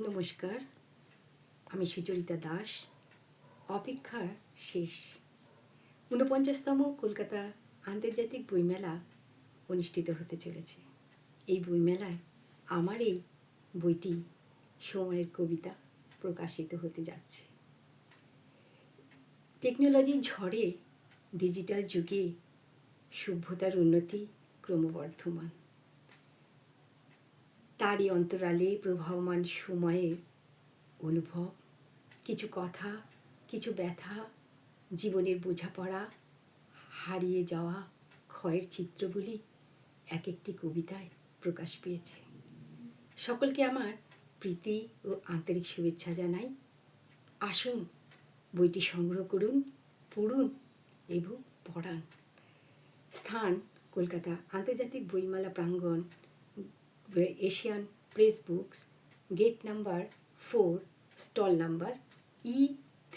নমস্কার, আমি সুচরিতা দাস। অপেক্ষার শেষ ৪৯তম কলকাতা আন্তর্জাতিক বইমেলা অনুষ্ঠিত হতে চলেছে। এই বইমেলায় আমার এই বইটি সময়ের কবিতা প্রকাশিত হতে যাচ্ছে। টেকনোলজির ঝড়ে ডিজিটাল যুগে সভ্যতার উন্নতি ক্রমবর্ধমান। তারই অন্তরালে প্রবাহমান সময়ের অনুভব, কিছু কথা, কিছু ব্যথা, জীবনের বোঝাপড়া, হারিয়ে যাওয়া ক্ষয়ের চিত্রগুলি এক একটি কবিতায় প্রকাশ পেয়েছে। সকলকে আমার প্রীতি ও আন্তরিক শুভেচ্ছা জানাই। আসুন বইটি সংগ্রহ করুন, পড়ুন এবং পড়ান। স্থান কলকাতা আন্তর্জাতিক বইমেলা প্রাঙ্গণ, Asian press books, gate number 4, stall number E3।